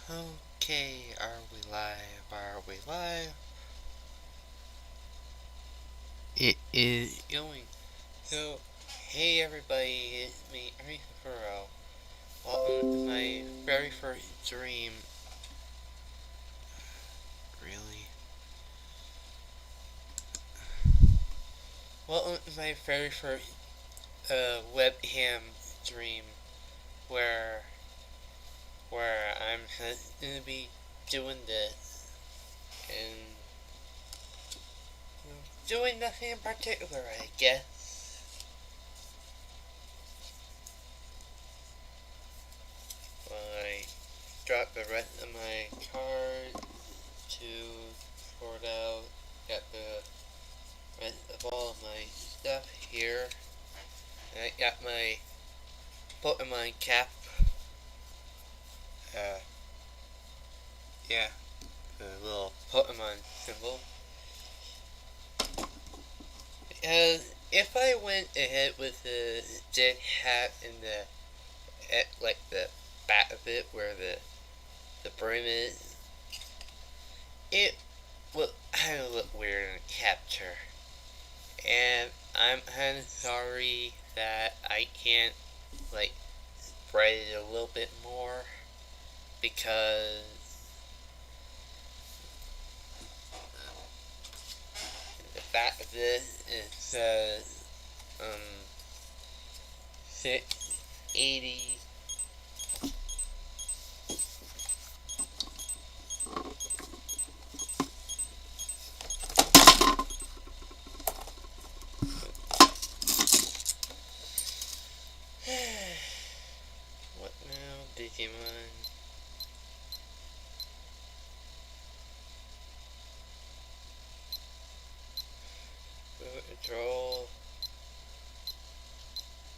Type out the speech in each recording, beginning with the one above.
Okay, are we live? Are we live? It is going. So, hey everybody, it's me, Kurisu. Welcome to my very first stream. Really? Welcome to my very first webcam stream where I'm gonna be doing this and doing nothing in particular, I guess. I dropped the rest of my card to sort out. Got the rest of all of my stuff here. And I got my Pokemon cap. Uh, yeah, the little Pokemon symbol. If I went ahead with the dead hat and like the back of it where the brim is, it would kind of look weird in a capture. And I'm kind of sorry that I can't like spread it a little bit more because the back of this it says 680. What now, Digimon? Control.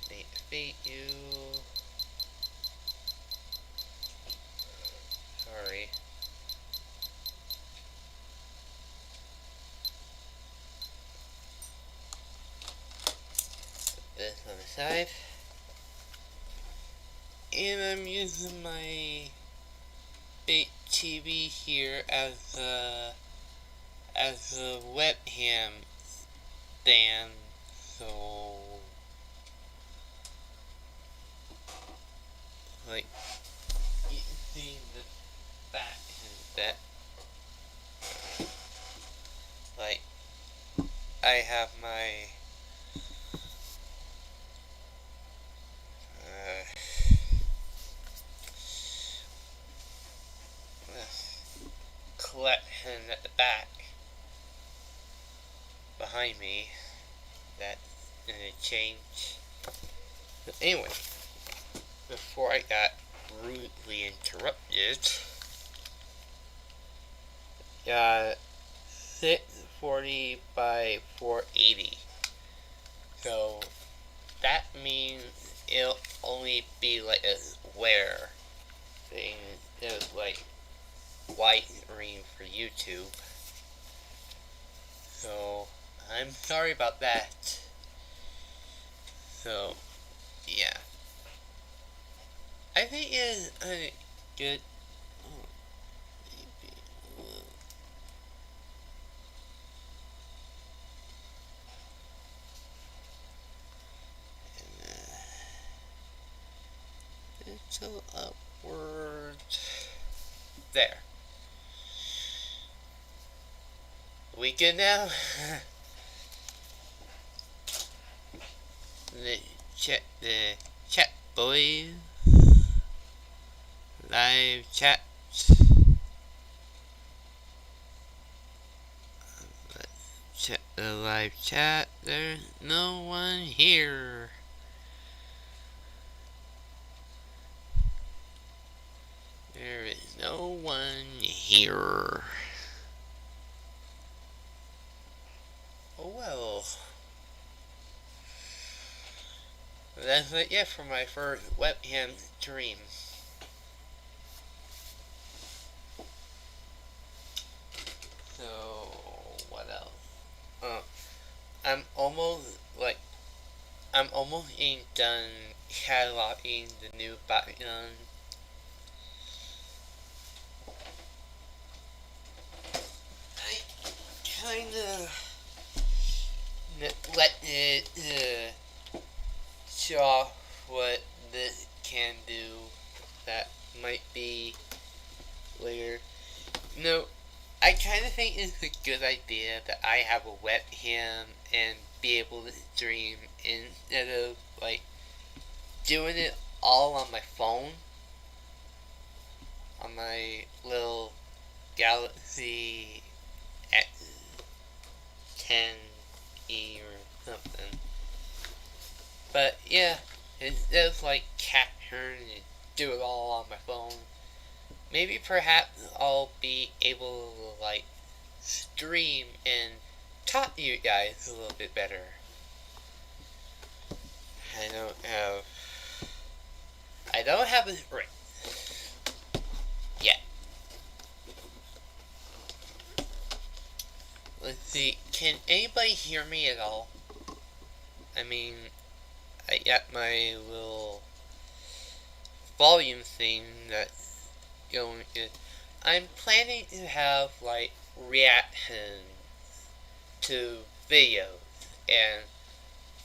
Need to beat you. Sorry. Put this on the side. And I'm using my big TV here as a webcam stand. So like you can see the back and that like I have my collection at the back behind me that's gonna change. But anyway, before I got rudely interrupted, 640 by 480. So that means it'll only be like a square thing instead of like white screen for YouTube. So I'm sorry about that. So yeah, I think it's a good. Little upward. There. We good now? Check the chat, boys. Live chat. Let's check the live chat. There's no one here. There is no one here. Oh well. That's it for my first webcam stream. So what else? I'm almost done cataloging the new background. might be later. No, I kind of think it's a good idea that I have a webcam and be able to stream instead of like doing it all on my phone, on my little Galaxy X10e or something. But yeah, instead of like capturing and do it all on my phone, maybe perhaps I'll be able to like stream and talk to you guys a little bit better. I don't have a script yet. Let's see, can anybody hear me at all? I mean, I got my little volume thing that's going in. I'm planning to have like reactions to videos and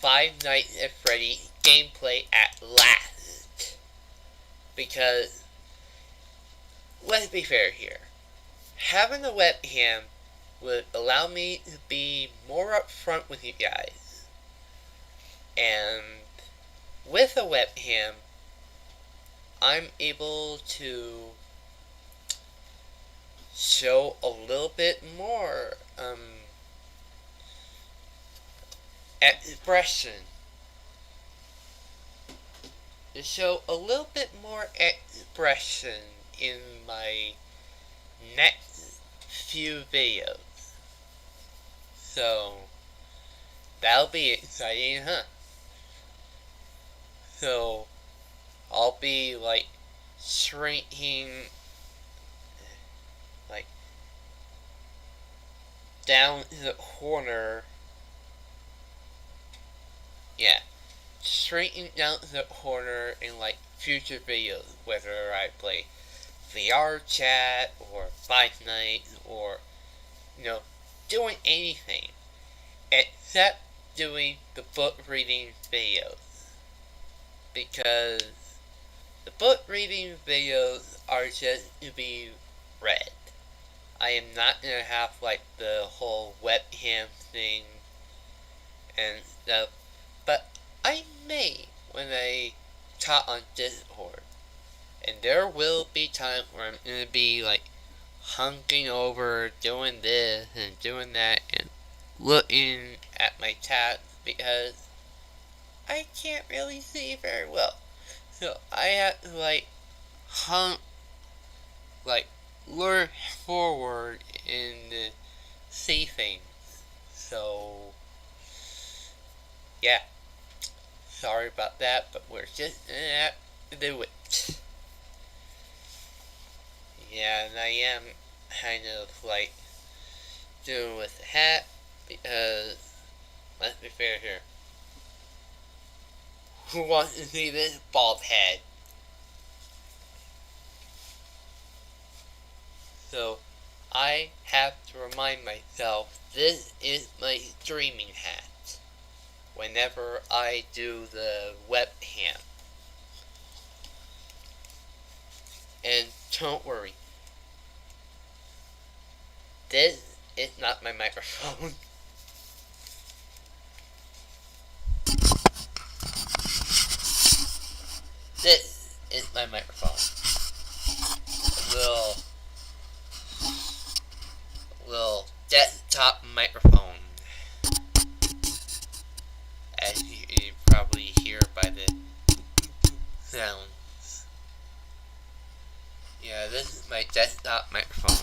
Five Nights at Freddy's gameplay at last. Because, let's be fair here, having a webcam would allow me to be more upfront with you guys. And with a webcam, I'm able to show a little bit more expression. To show a little bit more expression in my next few videos. So, that'll be exciting, huh? So, I'll be like shrinking like down to the corner. Yeah, shrinking down to the corner in like future videos, whether I play VR chat or Five Nights or doing anything except doing the book reading videos, because the book reading videos are just to be read. I am not gonna have like the whole webcam thing and stuff, but I may when I talk on Discord. And there will be times where I'm gonna be like hunking over, doing this and doing that, and looking at my tab because I can't really see very well. So I have to like lurch forward and see things. So yeah, sorry about that, but we're just gonna have to do it. Yeah, and I am kind of like doing with the hat because, let's be fair here, who wants to see this bald head? So I have to remind myself this is my streaming hat whenever I do the webcam. And don't worry, this is not my microphone. This is my microphone. Little desktop microphone. As you probably hear by the sounds. Yeah, this is my desktop microphone.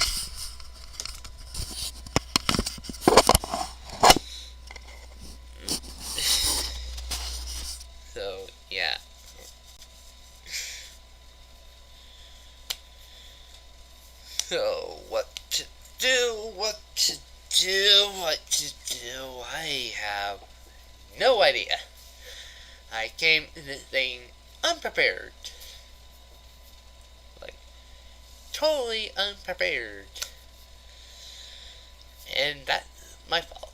So, yeah. So, what to do, I have no idea. I came to this thing unprepared. Like, totally unprepared. And that's my fault.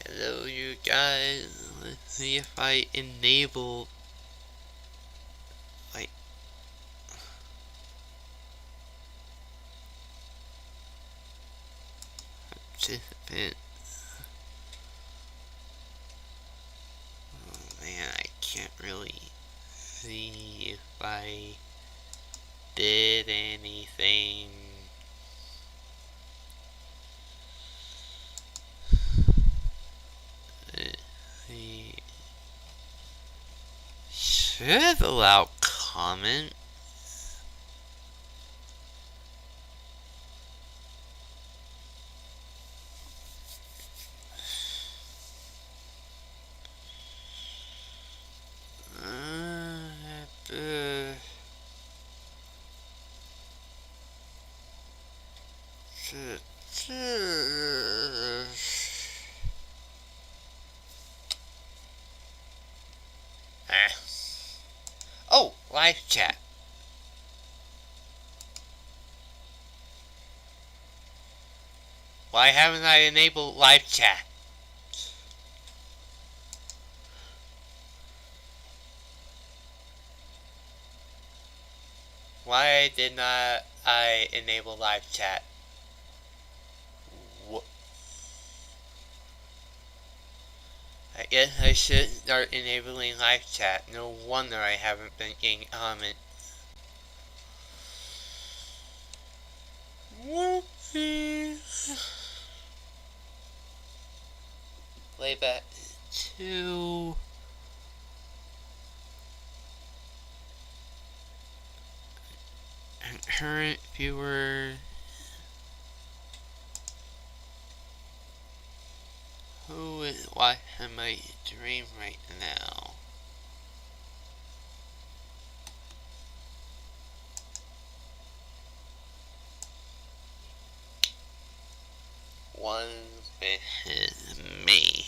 Hello, you guys. Let's see if I enable like participant. Oh man, I can't really see if I did anything. Should allow comment. Oh, live chat. Why haven't I enabled live chat? Why did not I enable live chat? I guess I should start enabling live chat. No wonder I haven't been getting comment. Whoopsies. Playback 2. Current viewer. What am I doing right now? One bit is me.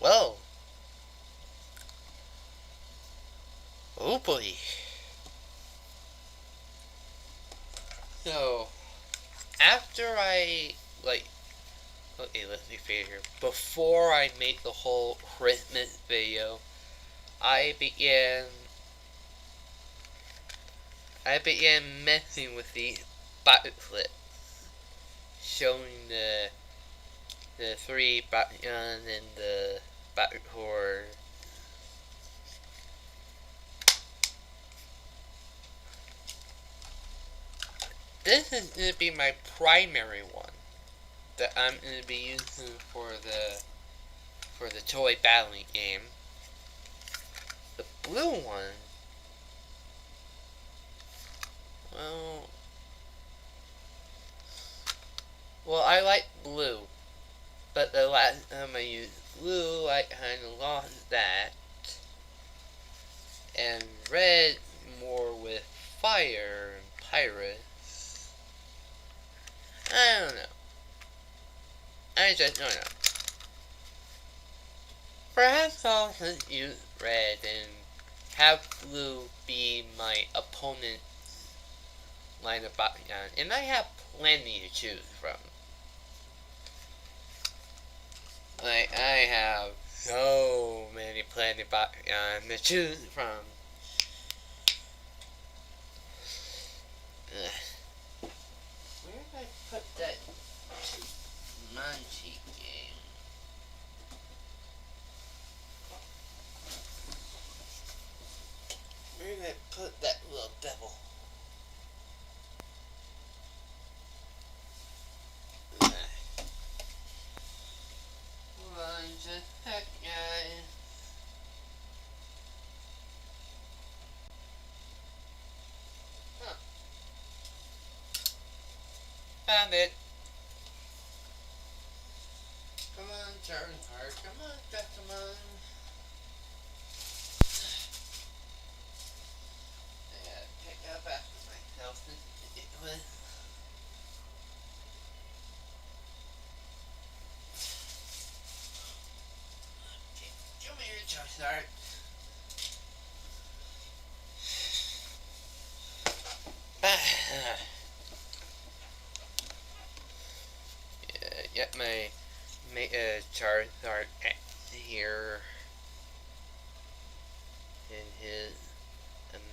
Well. Oh boy. So, after I, okay, let me figure. Before I make the whole Christmas video, I began messing with the button clip, showing the 3 buttons and the button cord. This is going to be my primary one that I'm going to be using for the toy battling game. The blue one, well, I like blue, but the last time I used blue, I kind of lost that. And red, more with fire and pirates. I don't know. I just don't know. Perhaps I'll just use red and have blue be my opponent's line of background, and I have plenty to choose from. Like, I have so many plenty background to choose from. Where did I put that Manchi game? Where did I put that little devil? Hold on just a sec, guys. Huh. Found it. Come on, turn hard. Come on, come on. I gotta pick up after myself. This is ridiculous. Okay, come here, Charizard. get my Charizard here in his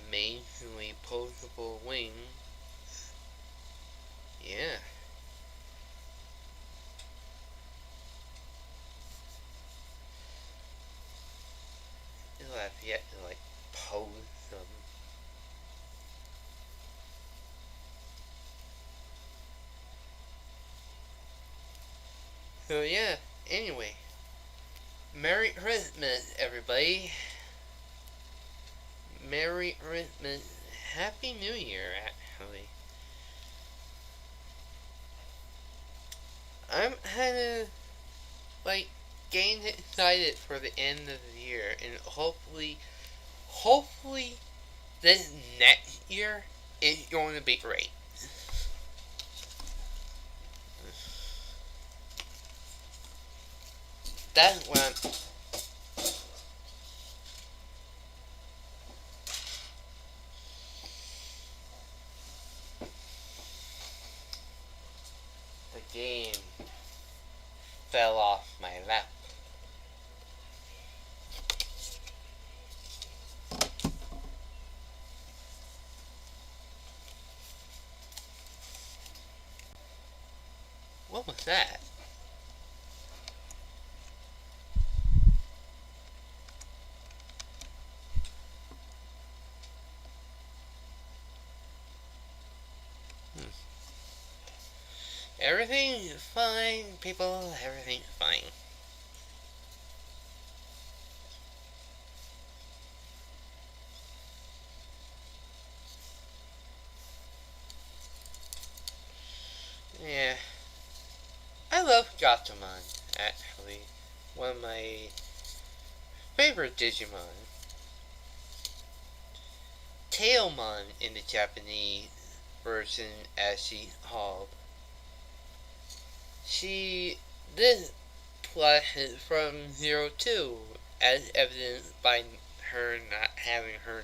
amazingly posable wing. Yeah. Still have yet to like pose them. So yeah, anyway. Merry Christmas, everybody. Merry Christmas. Happy New Year, actually. I'm kinda like getting excited for the end of the year, and hopefully this next year is going to be great. That's what I'm. The game fell off my lap. What was that? Everything's fine, people. Everything's fine. Yeah. I love Gatomon, actually. One of my favorite Digimon. Tailmon in the Japanese version, as she's called. She did plot from 02, as evidenced by her not having her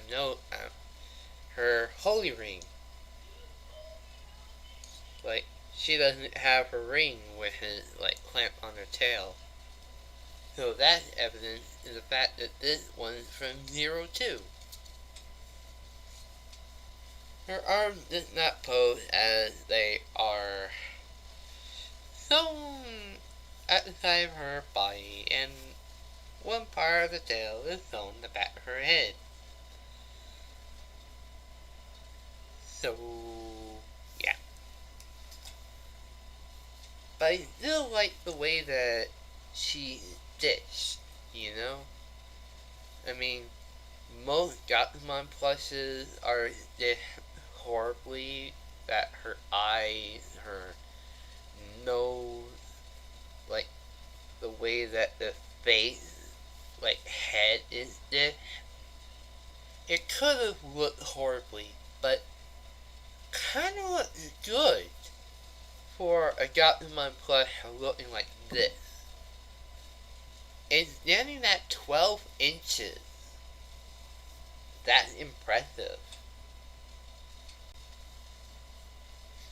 her holy ring. Like, she doesn't have her ring with it, like, clamped on her tail. So that's evidence in the fact that this one's from 02. Her arm does not pose as they are sewn at the side of her body, and one part of the tail is sewn in the back of her head. So, yeah. But I still like the way that she stitched, you know? I mean, most Gatomon plushes are stitched horribly, that her eyes, her nose, like the way that the face, like head is stitched. It could have looked horribly, but kind of looks good for a Gatomon plush looking like this. And standing at 12 inches, that's impressive.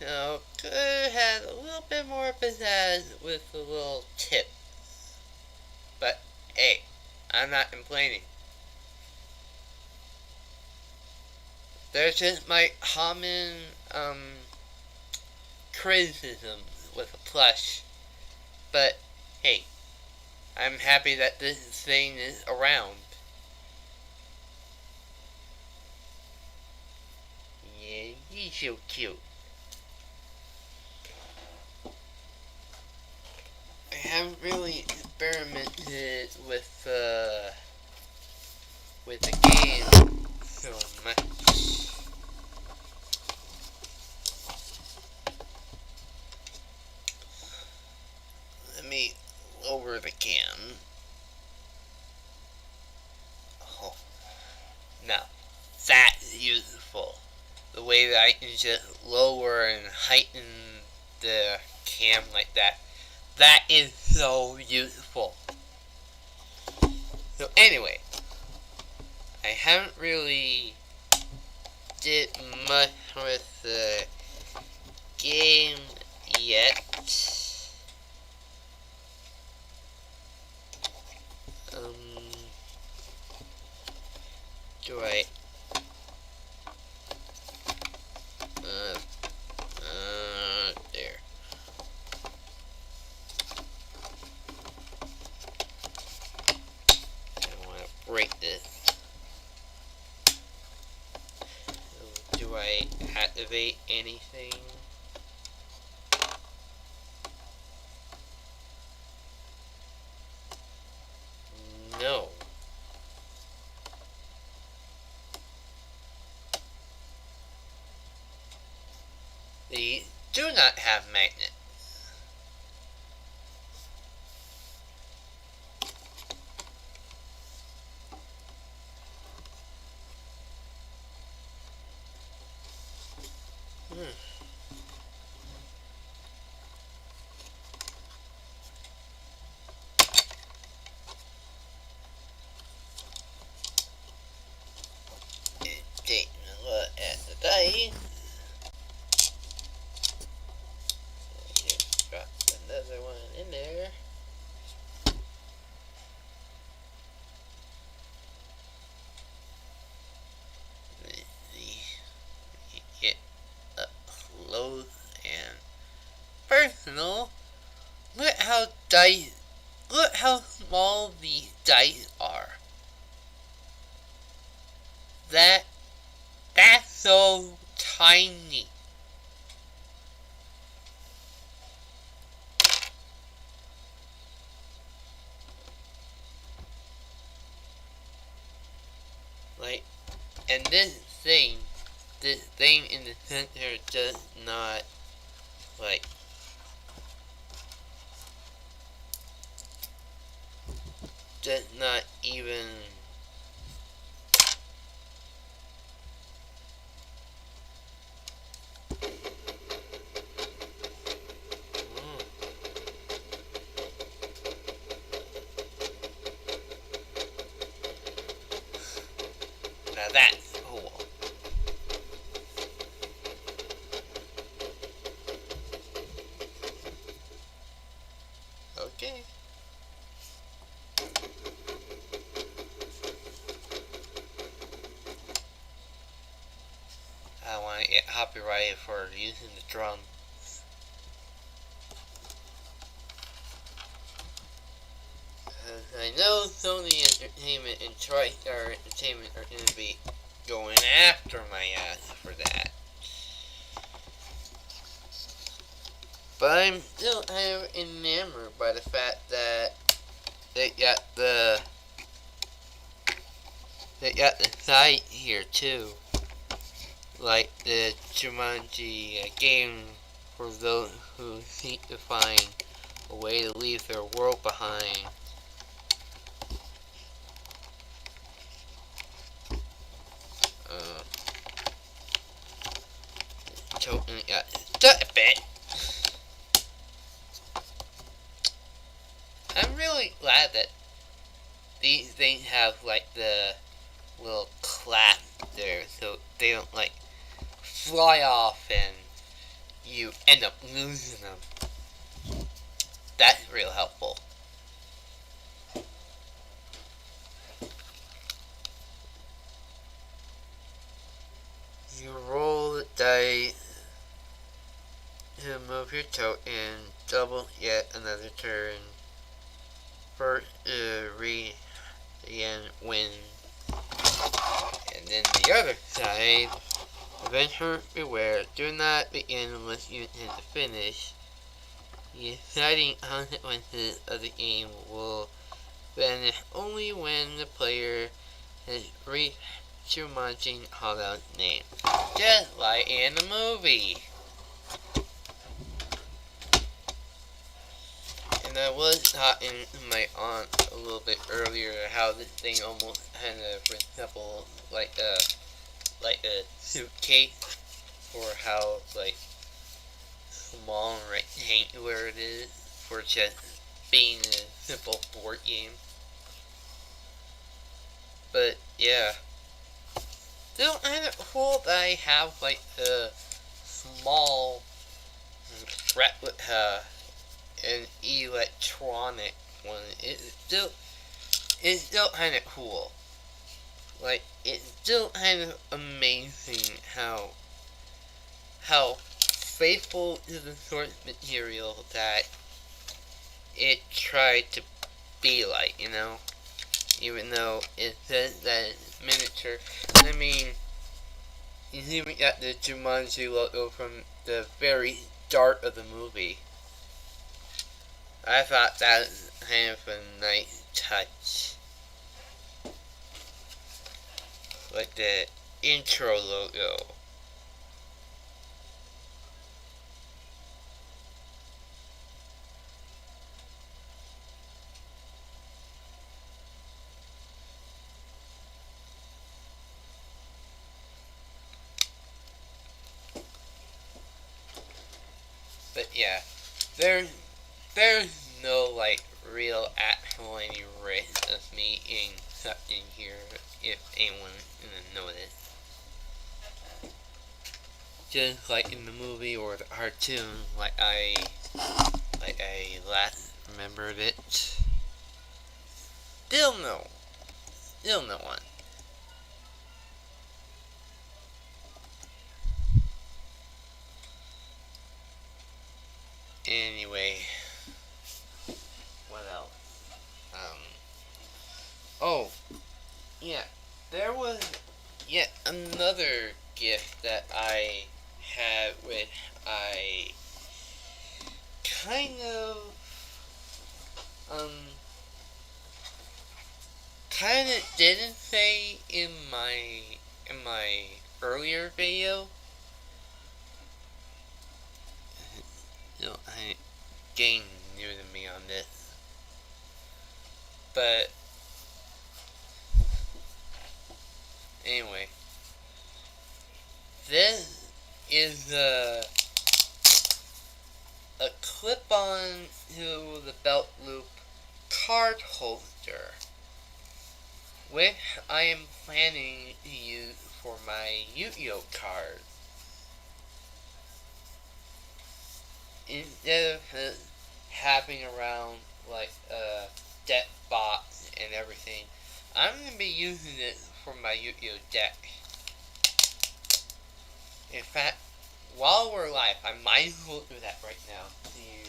So, could have had a little bit more pizzazz with a little tip. But, hey, I'm not complaining. There's just my common, criticism with a plush. But, hey, I'm happy that this thing is around. Yeah, he's so cute. I haven't really experimented with the game so much. Let me lower the cam. Oh, now that's useful. The way that I can just lower and heighten the cam like that. That is so useful. So anyway, I haven't really did much with the game yet. anything? No. They do not have magnets. Taking a look at the dice. Just drop another one in there. Get up close and personal. Look how Look how small the dice are. That's so tiny. Like, and this thing in the center does not, like, does not even now that's cool. Okay. I want to get copyrighted for using the drum. I know Sony Entertainment and TriStar Entertainment are going to be going after my ass for that. But I'm still kind of enamored by the fact that they got the site here too. Like the Jumanji game for those who seek to find a way to leave their world behind. Totally got stuck a bit. I'm really glad that these things have like the little clap there so they don't like fly off and you end up losing them. That's real helpful. You roll the die to move your token, double yet another turn. First again win. And then the other side, adventure beware, do not begin unless you intend to finish. The exciting consequences of the game will vanish only when the player has reached Jumanji Hollow name. Just like in the movie. And I was talking to my aunt a little bit earlier how this thing almost kind of resembles like a suitcase, or how like small and rectangular it is for just being a simple board game. But yeah, still kind of cool that I have like a small replica, an electronic one. It's still kind of cool. Like, it's still kind of amazing how faithful to the source material that it tried to be like, you know? Even though it says that it's miniature. I mean, You even got the Jumanji logo from the very start of the movie. I thought that was kind of a nice touch. Like the intro logo. But yeah, there's no like real actual any risk of me being sucked in here if anyone noticed. Just like in the movie or the cartoon, like I last remembered it. Still no one. Anyway, what else? Oh, yeah, there was yet another gift that I had, which I kind of, didn't say in my earlier video. I getting new to me on this, but anyway, this is a clip-on to the belt loop card holder, which I am planning to use for my Yu-Gi-Oh cards. Instead of having around like a deck box and everything, I'm going to be using it for my Yu-Gi-Oh deck. In fact, while we're live, I might as well do that right now. See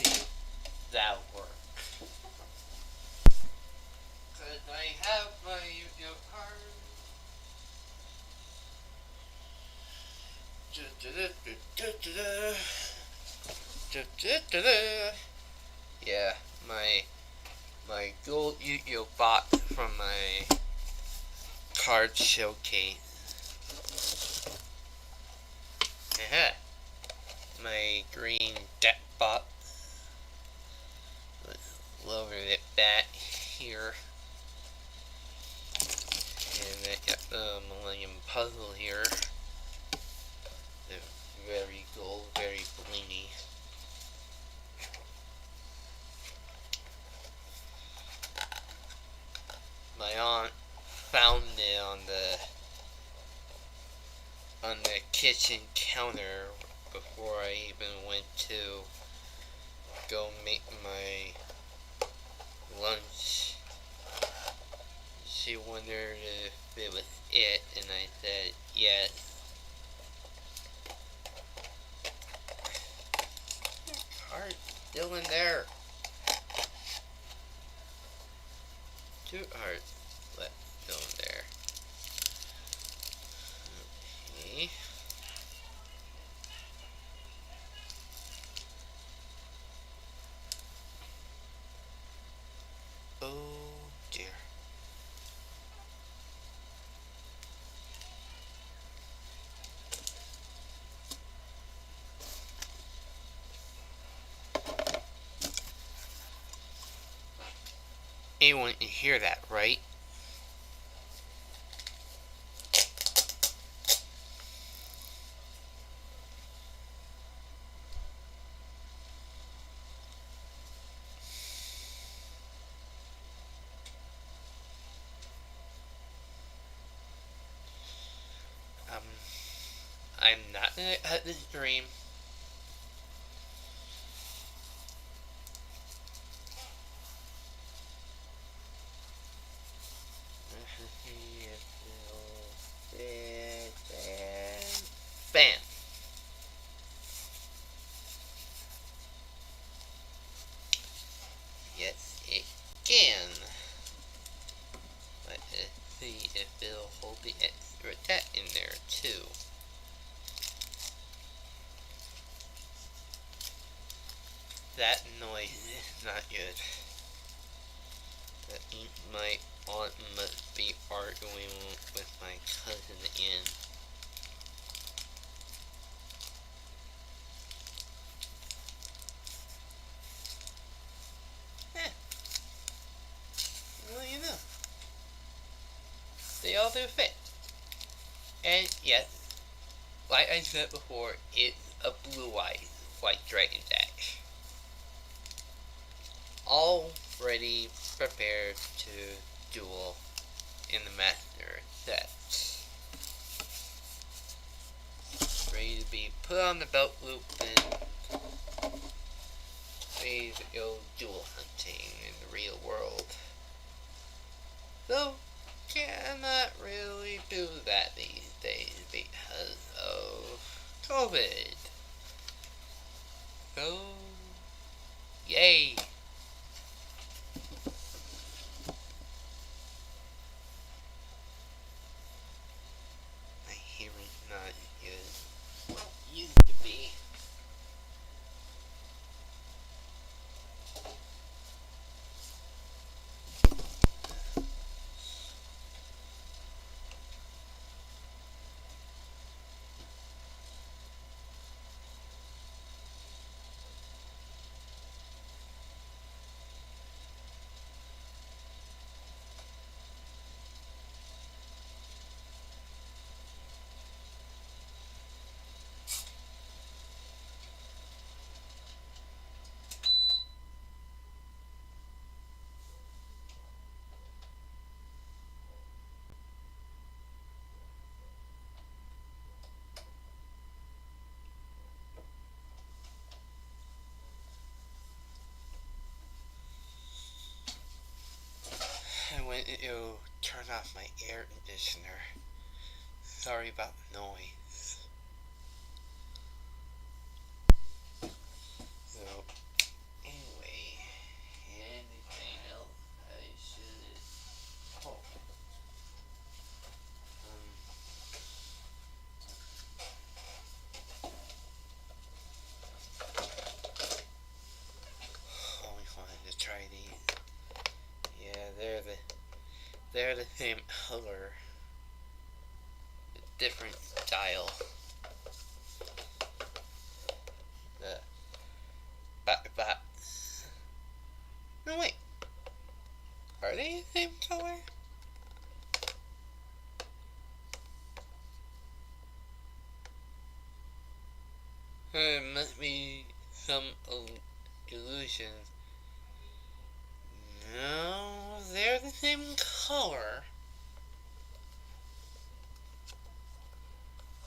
if that'll work. Because I have my Yu-Gi-Oh card. Yeah, my gold Yu-Gi-Oh box from my card showcase. My green deck box. Let's lower it back here. And I got the Millennium Puzzle here. They're very gold, very blingy. My aunt found it on the kitchen counter before I even went to go make my lunch. She wondered if it was it, and I said yes. Card's still in there. 2 cards left still in there. Okay. Oh dear. Anyone can hear that, right? I'm not gonna cut this stream. Bam! Yes, it can. Let's see if it'll hold the extra attack. That noise is not good. That my aunt must be arguing with my cousin again. Eh, well, you know, they all do fit. And yes, like I said before, it's a blue-eyed white dragon dash. Already prepared to duel in the master set. Ready to be put on the belt loop and ready to go duel hunting in the real world. Though, cannot really do that these days because of COVID. So, yay! My hearing's not good. Well, used to be. I went to turn off my air conditioner. Sorry about the noise. So, anyway, anything else I should. Oh. Always wanted to try these. Yeah, they're the same color, different style. The but no wait, are they the same color? There must be some illusion. No, they're the same color.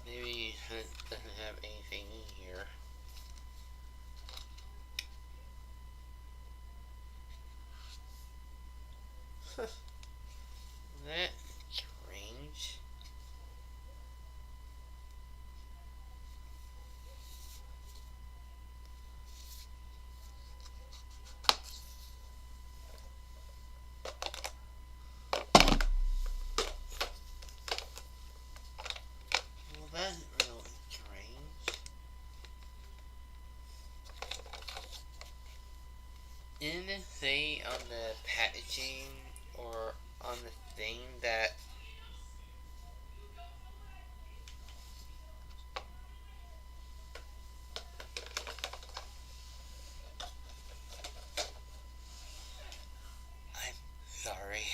Maybe it doesn't have anything in here. That's strange. Well, that's really strange. Didn't it say on the packaging or on the thing that I'm sorry.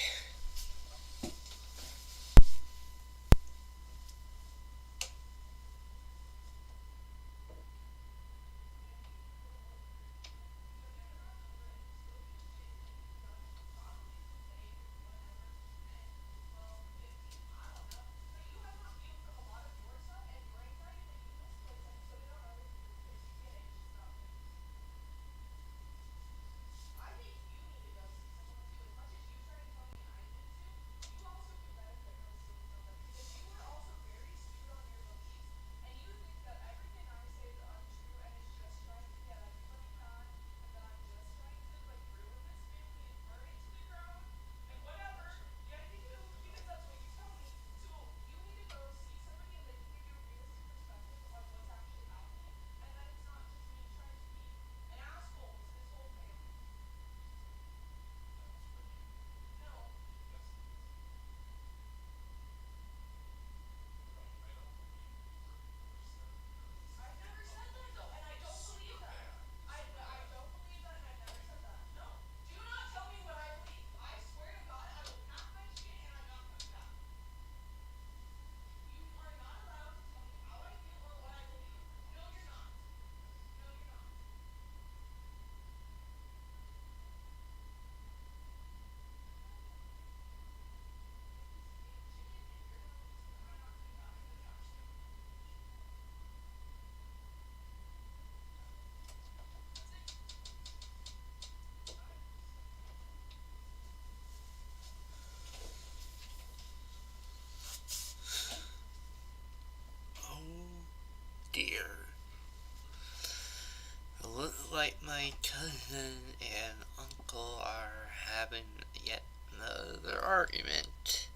looks like my cousin and uncle are having yet another argument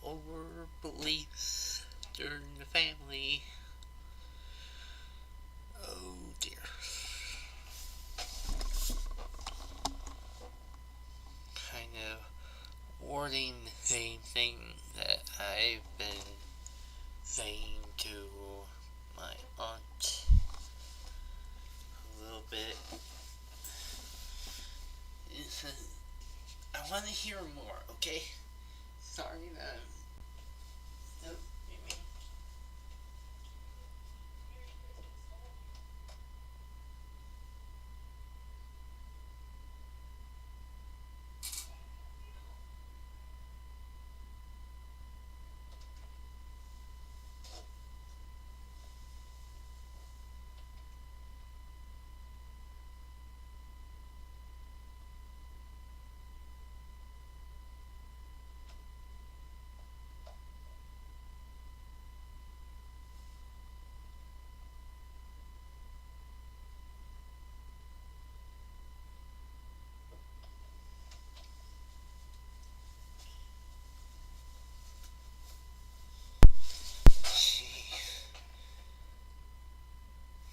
over beliefs during the family. Oh dear. Kind of wording the same thing that I've been saying to my aunt a little bit. I want to hear more, okay? Sorry that. Nope, you mean.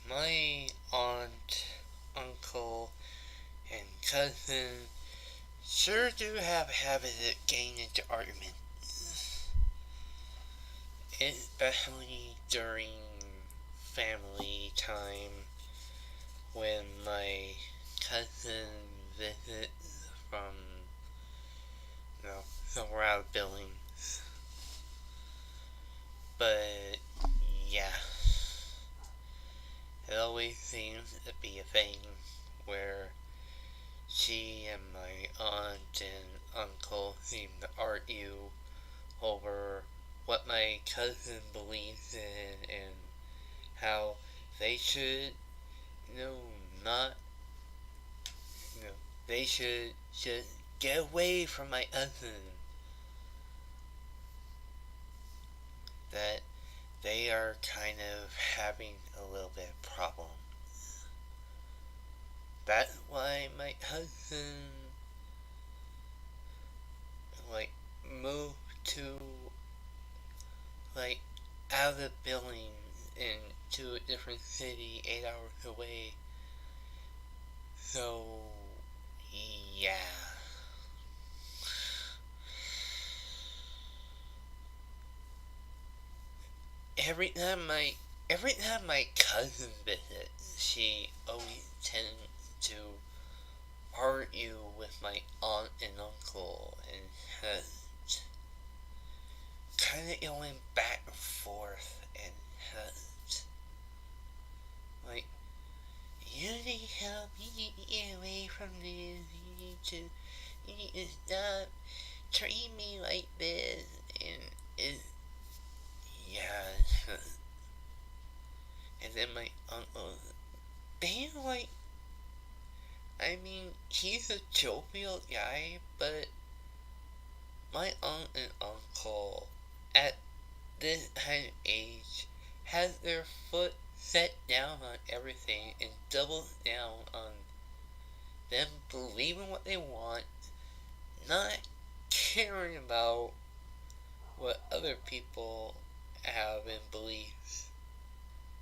My aunt, uncle, and cousin sure do have a habit of getting into arguments, especially during family time when my cousin visits from, somewhere out of Billings. But, yeah. It always seems to be a thing where she and my aunt and uncle seem to argue over what my cousin believes in and how they should, not, they should just get away from my cousin. That they are kind of having a little bit of problem. That's why my cousin, moved to, out of the building and to a different city 8 hours away. So, yeah. Every time my cousin visits, she always tends to argue with my aunt and uncle and has kind of going back and forth and has you need help, you need to get away from this, you need to stop treating me like this, and yeah. And then my uncle, he's a jovial guy, but my aunt and uncle at this kind of age has their foot set down on everything and double down on them believing what they want, not caring about what other people have in beliefs,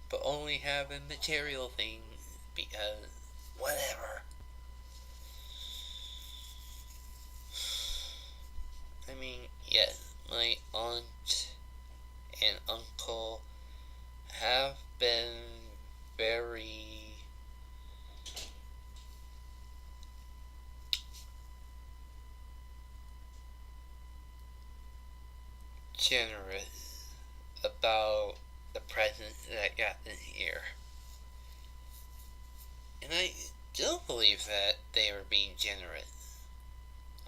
but only having material things because whatever. Yes, my aunt and uncle have been very generous about the presents that I got this year. And I still believe that they are being generous.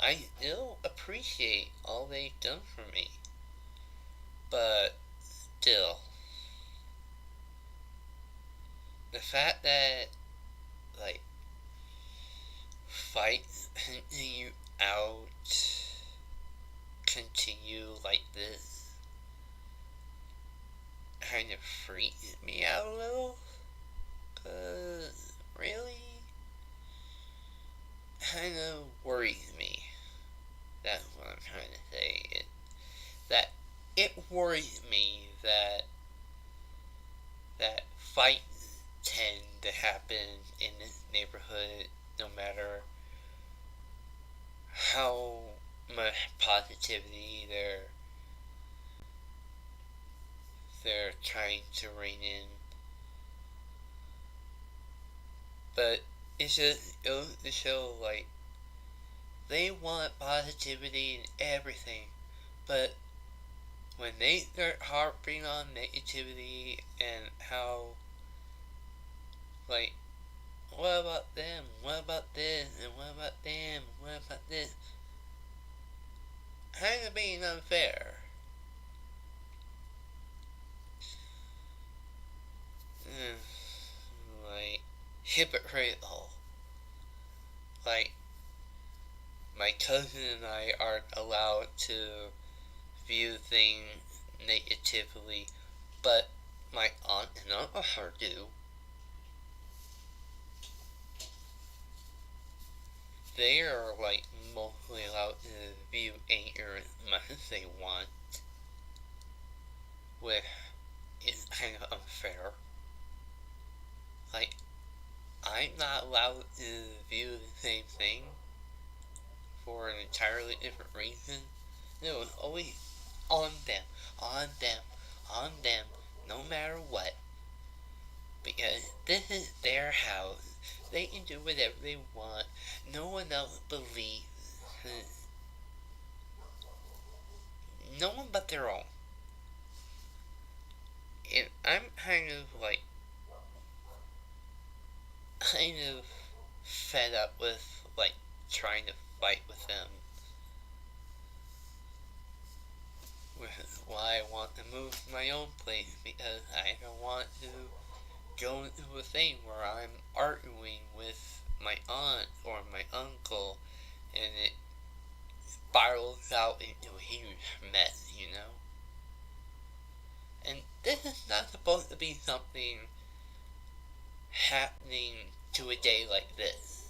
I still appreciate all they've done for me. But still, the fact that, fights continue like this, kind of freaks me out a little. 'Cause happen in the neighborhood, no matter how much positivity they're trying to rein in. But it's just, it goes to show, like, they want positivity in everything, but when they start harping on negativity and how, like, what about them? What about this? And what about them? What about this? Kind of being unfair. Like, hypocritical. Like, my cousin and I aren't allowed to view things negatively, but my aunt and uncle do. They are, like, mostly allowed to view anger as much as they want, which is kind of unfair. Like, I'm not allowed to view the same thing for an entirely different reason. No, it's always on them, on them, on them, no matter what. Because this is their house. They can do whatever they want. No one else believes. No one but their own. And I'm kind of fed up with, like, trying to fight with them. Which is why I want to move to my own place, because I don't want to go into a thing where I'm arguing with my aunt or my uncle and it spirals out into a huge mess, you know? And this is not supposed to be something happening to a day like this.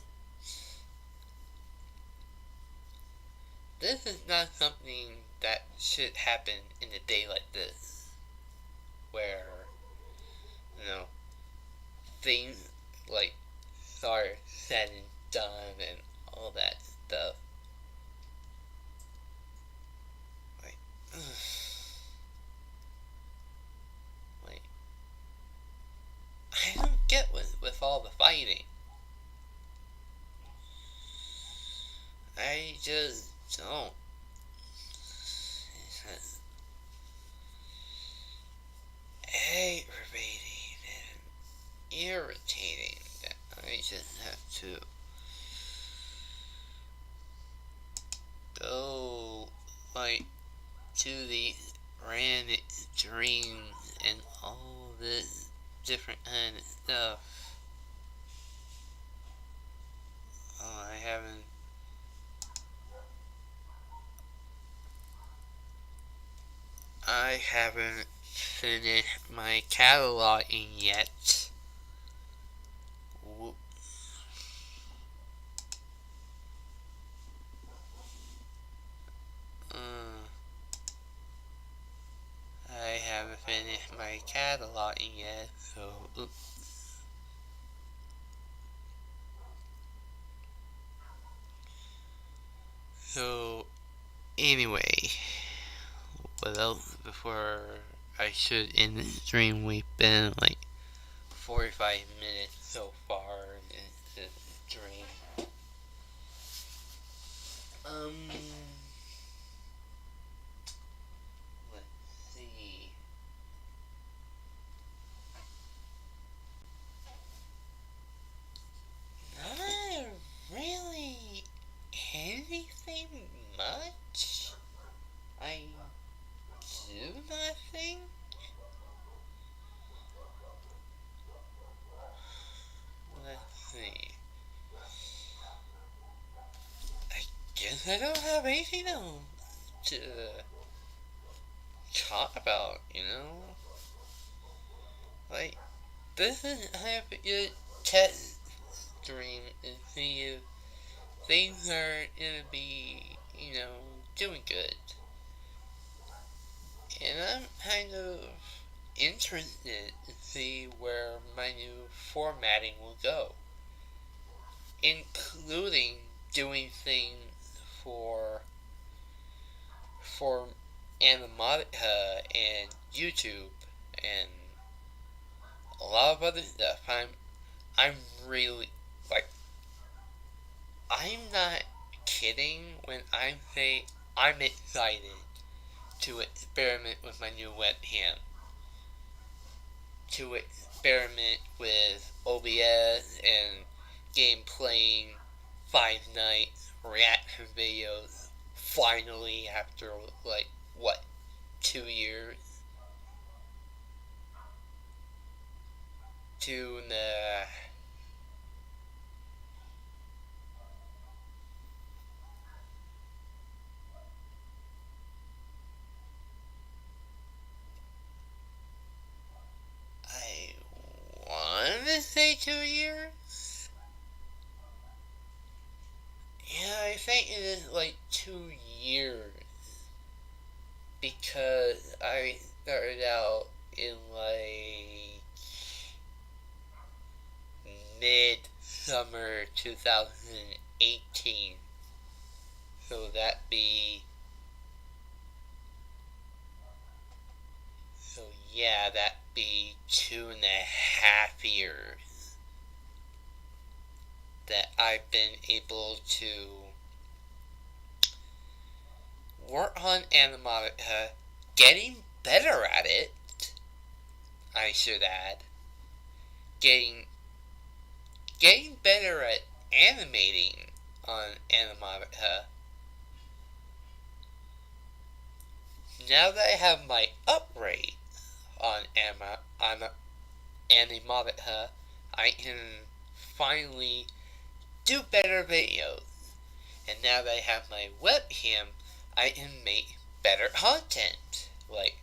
This is not something that should happen in a day like this, where, you know, things like are said and done and all that stuff. Like, like, I don't get with all the fighting. I just don't. It's aggravating and irritating that I just have to go, like, to the random dreams and all this different kind of stuff. Oh, I haven't finished my cataloging yet. I haven't finished my cataloging yet, so So, anyway, what else before I should end the stream? We've been like 45 minutes so far in this stream. Let's see. Not really anything much. I do nothing. Let's see. I guess I don't have anything else to talk about, you know? Like, this is have a good test stream and see if things are gonna be, you know, doing good. And I'm kind of interested to see where my new formatting will go, including doing things for Animatica and YouTube and a lot of other stuff. I'm really like I'm not kidding when I say I'm excited to experiment with my new webcam, to experiment with OBS and game playing, Five Nights, reaction videos, finally after, like, what, 2 years? To the... I want to say 2 years? Yeah, I think it is like 2 years. Because I started out in like mid-summer 2018. So that be... So yeah, that be 2.5 years that I've been able to work on Animatica, getting better at it, I should add. Getting better at animating on Animatica. Now that I have my upgrade on Animatica, I can finally do better videos. And now that I have my webcam, I can make better content, like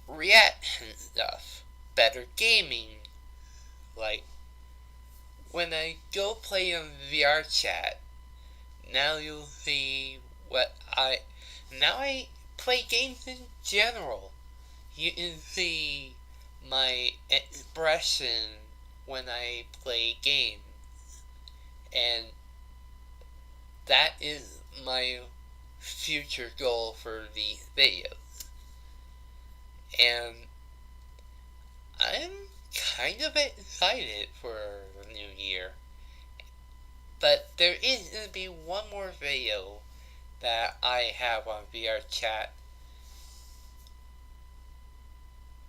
reaction stuff, better gaming, like when I go play on VR chat. Now you'll see now I play games in general. You can see my expression when I play games, and that is my future goal for these videos. And I'm kind of excited for the new year. But there is going to be one more video that I have on VR chat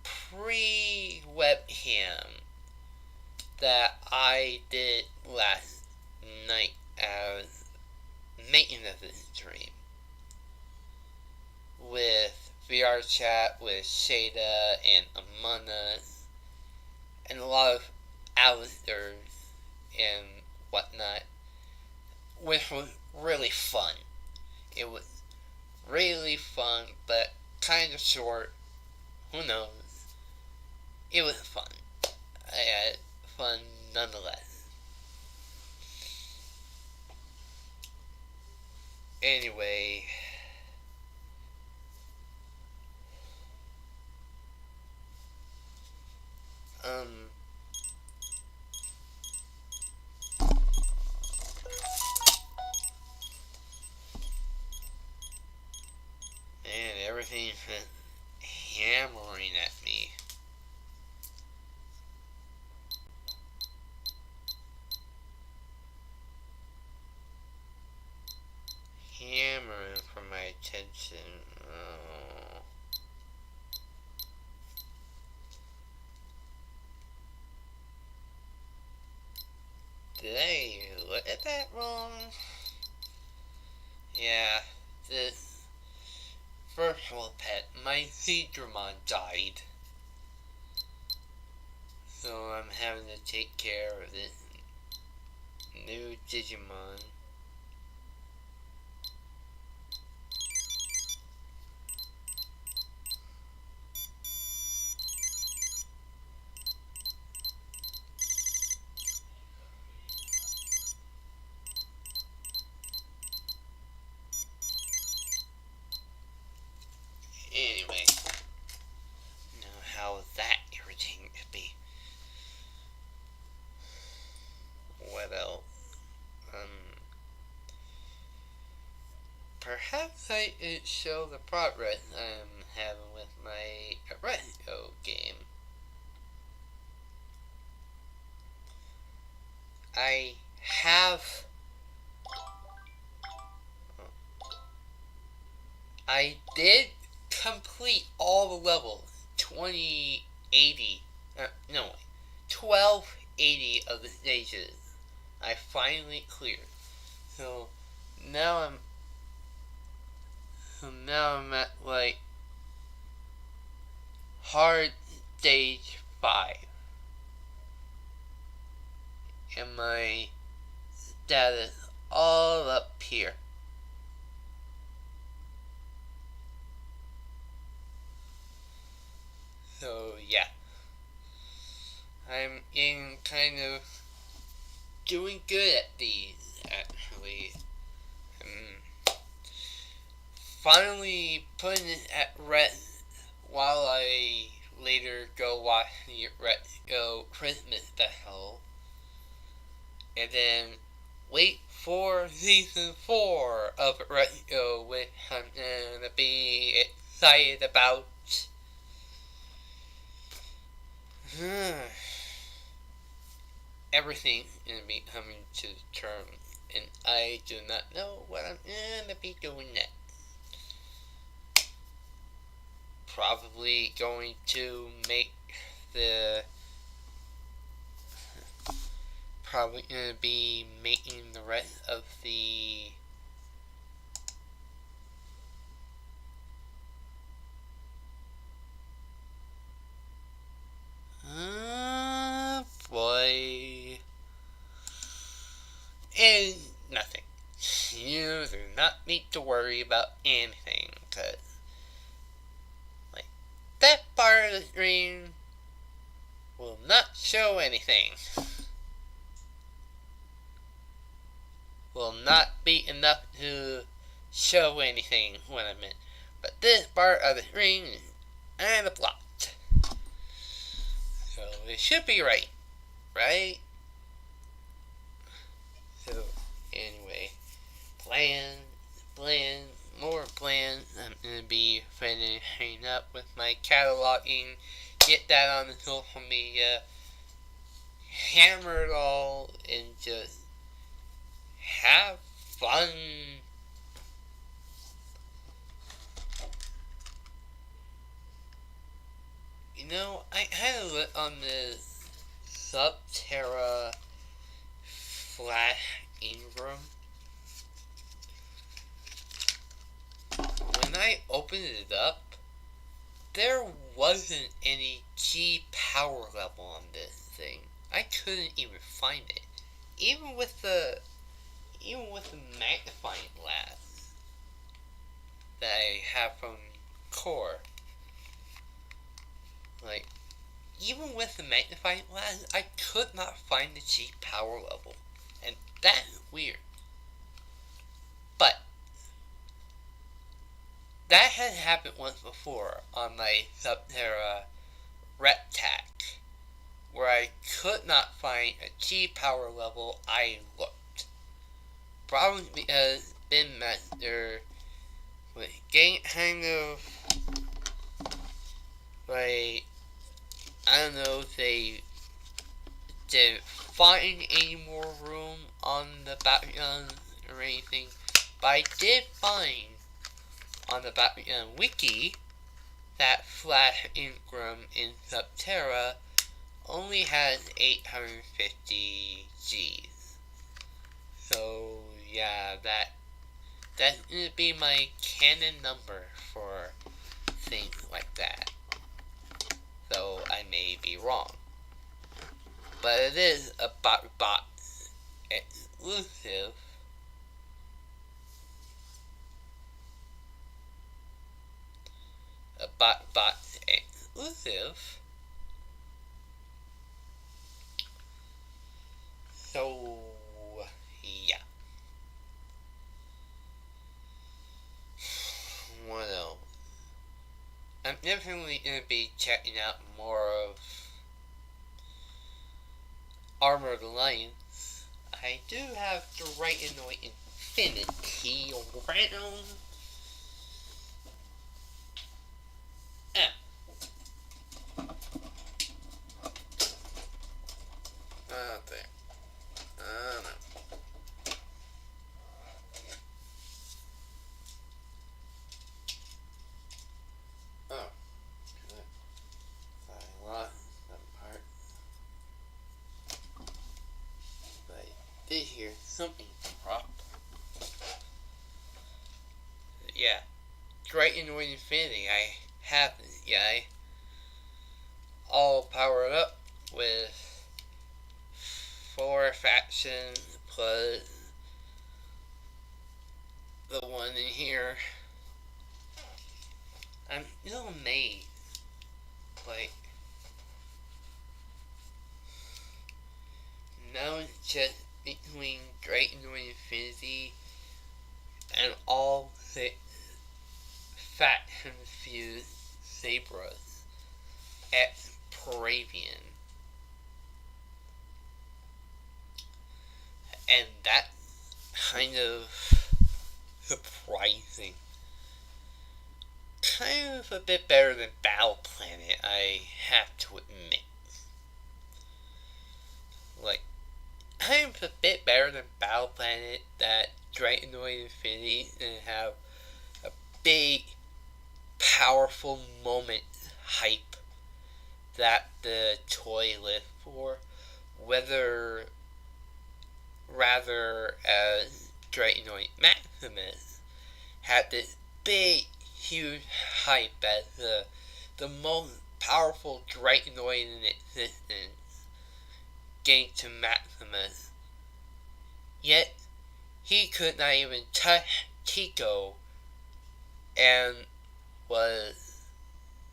pre-webcam that I did last night as making of this stream with VR chat with Shada and Among Us and a lot of Alistairs and whatnot, which was really fun. It was really fun, but kind of short. Who knows? It was fun. I had fun nonetheless. Anyway, man, everything's been hammering at me. Hammering for my attention. Oh. Did I look at that wrong? Yeah, the virtual pet, my Seedramon, died. So I'm having to take care of this new Digimon. Anyway, no. perhaps I should show the progress I'm having with my retro game. I did complete all the levels, 2080, no, 1280 of the stages. I finally cleared. So now I'm at like hard stage 5. And my status all up here. So yeah, I'm in kind of doing good at these, actually. Finally putting it at rest while I later go watch the Retro Christmas special. And then wait for season 4 of Retro, which I'm gonna be excited about. Everything's gonna be coming to terms, and I do not know what I'm gonna be doing next. Probably going to make probably gonna be making the rest of the boy. And nothing. You do not need to worry about anything, cause like that part of the screen will not show anything. Will not be enough to show anything when I'm in. But this part of the screen is kind of blocked. So it should be right. Right? So anyway, more plans. I'm gonna be finishing up with my cataloging, get that on the social media, hammer it all, and just have fun. You know, I had a look on the Subterra Flash Ingram. When I opened it up, there wasn't any key power level on this thing. I couldn't even find it. Even with the magnifying glass that I have from Core. Like, even with the magnifying glass, I could not find the cheap power level. And that's weird. But that had happened once before on my Subterra Reptac, where I could not find a cheap power level. I looked. Probably because Bin Master was getting kind of like, I don't know if they didn't find any more room on the background or anything, but I did find on the background wiki that Flash Ingram in Subterra only has 850 Gs. So yeah, that's gonna be my canon number for things like that. Though I may be wrong. But it is a bot exclusive. A bot exclusive. So yeah. What else? I'm definitely gonna be checking out more of Armored Alliance. I do have to right in the Infinity around, Ah. Out there. No. Oh, good. I lost that part. But I did hear something drop. Yeah. Great Annoying Infinity. I have it. Yeah, I all powered up with 4 factions plus the one in here. I'm still amazed. Like, now it's just between Great Annoying Infinity and all the faction fused Sabras at Paravian. And that's kind of surprising. Kind of a bit better than Battle Planet, I have to admit. Like, I'm a bit better than Battle Planet that Great Annoying Infinity and have a big, powerful moment hype that the toy lived for, whether rather as Great Annoying Maximus had this big, huge hype as the most powerful Great Annoying in existence, getting to Maximus. Yet, he could not even touch Tico and was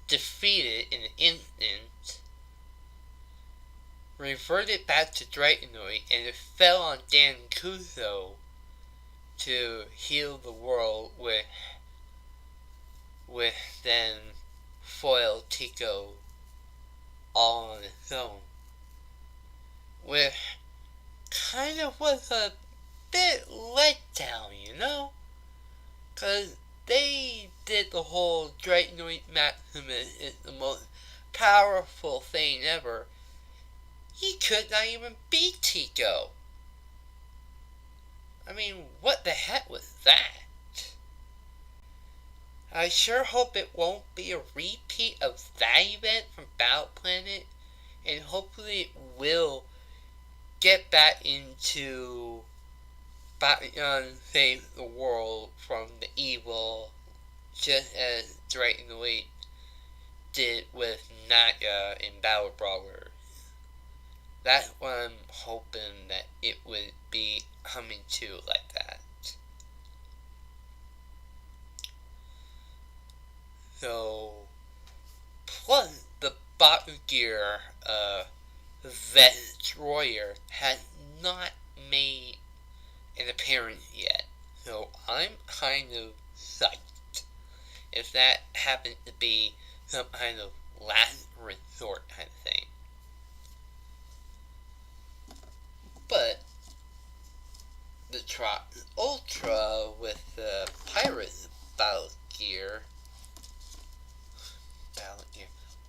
defeated in an instant, reverted back to Dragonoid, and it fell on Dan Kuso to heal the world with then foil Tico all on its own. Which kind of was a bit let down, you know? Cause they did the whole Dragonoid Maximus is the most powerful thing ever. He could not even beat Tico. I mean, what the heck was that? I sure hope it won't be a repeat of that event from Battle Planet, and hopefully it will get back into Batman Save the World from the evil, just as Dragonoid did with Naya in Battle Brawlers. That's what I'm hoping that it would be coming to like that. So, plus the Bakugear Destroyer has not made an appearance yet. So I'm kind of psyched if that happens to be some kind of last resort kind of thing. But the Ultra with the Pirate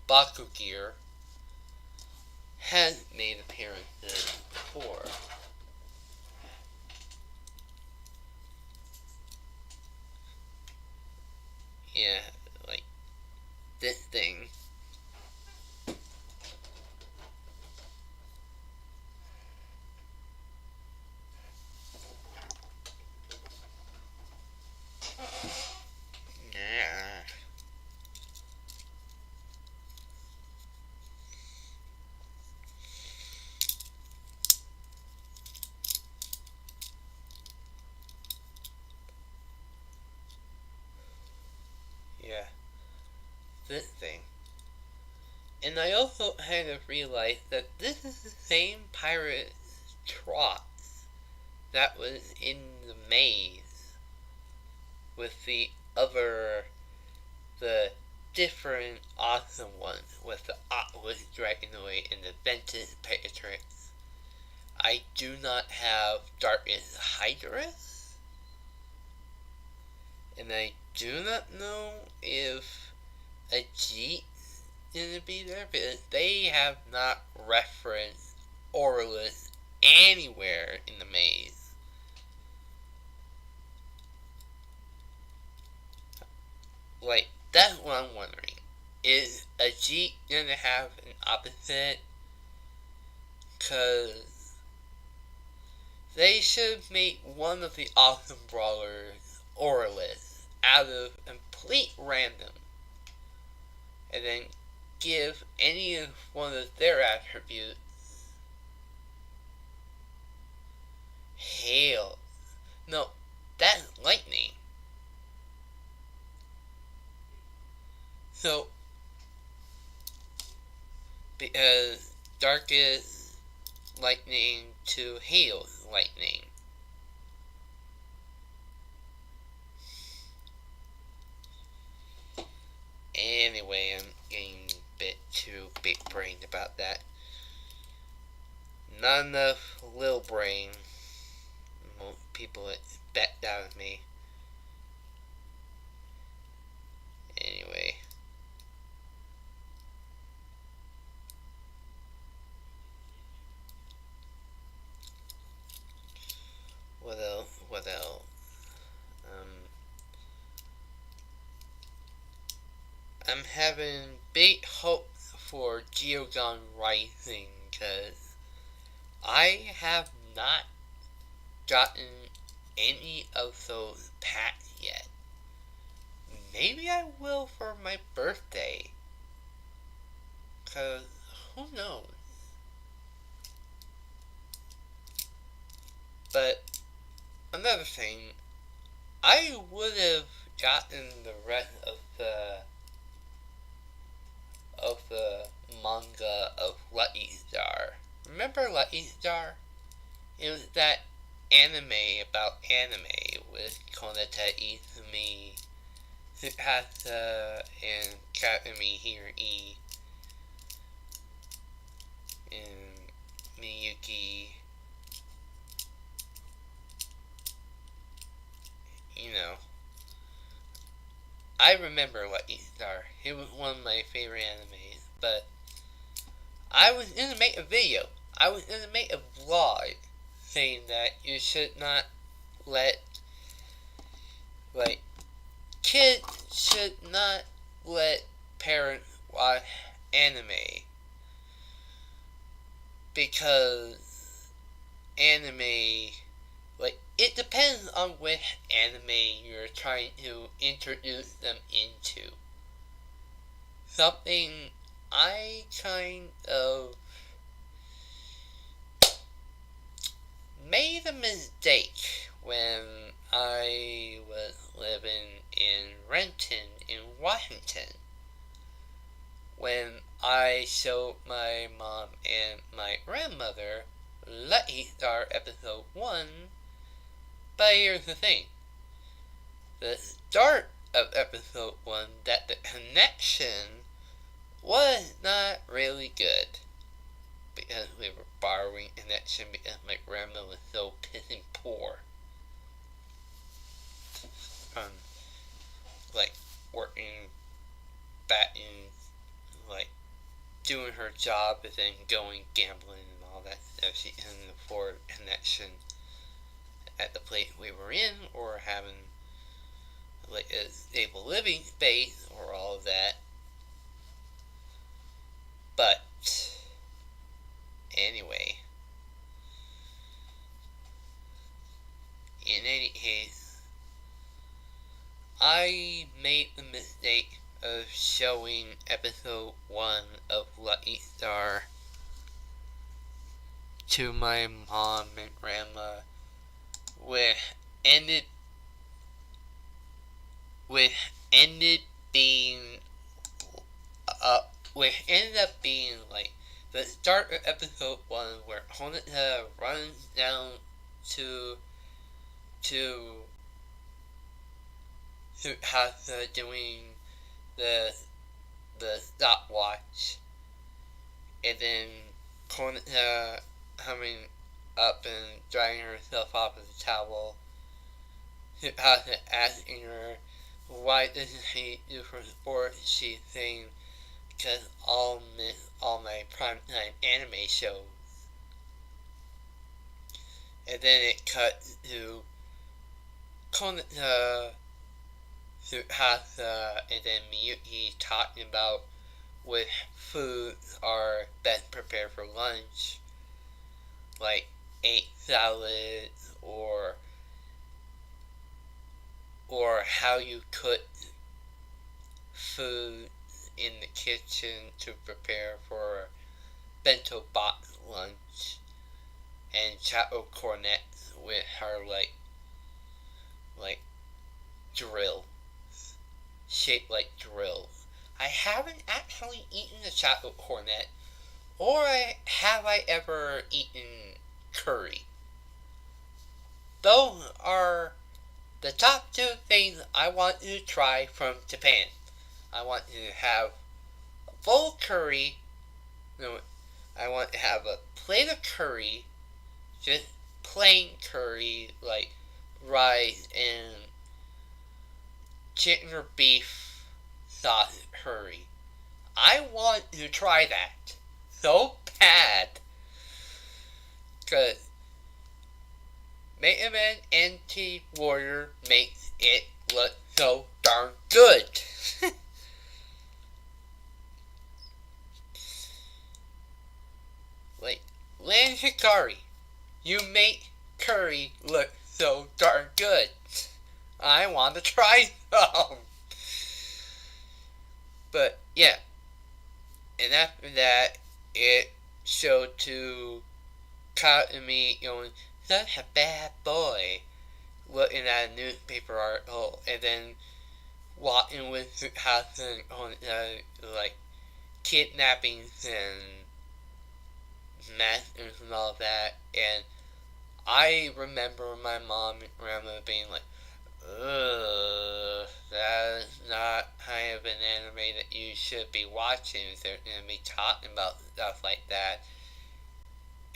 Bakugear has made appearances before. Yeah, like this thing. Yeah. Yeah. This thing. And I also kind of realized that this is the same pirate trot that was in the maze with the different awesome ones with the Atlas Dragonoid and the Ventus Pegatrix. I do not have Darkness Hydrus, and I do not know if a G to be there, because they have not referenced Orlis anywhere in the maze. Like, that's what I'm wondering. Is a G gonna have an opposite? Cause they should make one of the awesome brawlers Orlis out of complete random, and then give any of one of their attributes hail. No, that's lightning. So, because dark is lightning to hail lightning. Anyway, I'm getting a bit too big brained about that. Not enough little brain. People bet down with me. Anyway. What else? I'm having big hopes for Geogon Rising, because I have not gotten any of those packs yet. Maybe I will for my birthday, because who knows? But another thing, I would have gotten the rest of the manga of Lucky Star. Remember Lucky Star? It was that anime about anime with Konata Izumi, Tsukasa, and Katami Hiri, and Miyuki. You know, I remember Lucky Star. It was one of my favorite animes, but I was gonna make a video. I was gonna make a vlog saying that you should not let, kids should not let parents watch anime, because anime, it depends on which anime you're trying to introduce them into. Something I kind of made a mistake when I was living in Renton in Washington, when I showed my mom and my grandmother Lucky Star Episode 1. But here's the thing. The start of Episode 1, that the connection was not really good, because we were borrowing connection because my grandma was so pissing poor. Working back in, doing her job and then going gambling and all that stuff. She couldn't afford connection at the place we were in, or having a stable living space, or all of that. But anyway, in any case, I made the mistake of showing Episode 1 of Lucky Star to my mom and grandma, which ended up being the start of Episode 1, where Honda runs down to Hasa doing the stopwatch, and then Honda coming up and drying herself off with a towel. Hasa asking her, why doesn't she do for sport? She's saying because all my primetime anime shows. And then it cut to Tsukasa and then Miyuki talking about which foods are best prepared for lunch, like egg salad or how you cook food in the kitchen to prepare for bento box lunch, and Chapo cornets with her like drill, shaped like drill. I haven't actually eaten a chocolate cornet, or have I ever eaten curry. Those are the top two things I want to try from Japan. I want to have a full curry. No, I want to have a plate of curry, just plain curry, like rice and chicken or beef sauce curry. I want to try that so bad. Because Mega Man NT Warrior makes it look so darn good. Like, Lan Hikari, you make curry look so darn good. I want to try some. But yeah, and after that, it showed to Katami going, such a bad boy, looking at a newspaper article, and then walking with Tsukasa on like kidnappings and massacres and all that. And I remember my mom and grandma being like, ugh, that is not kind of an anime that you should be watching if they're going to be talking about stuff like that.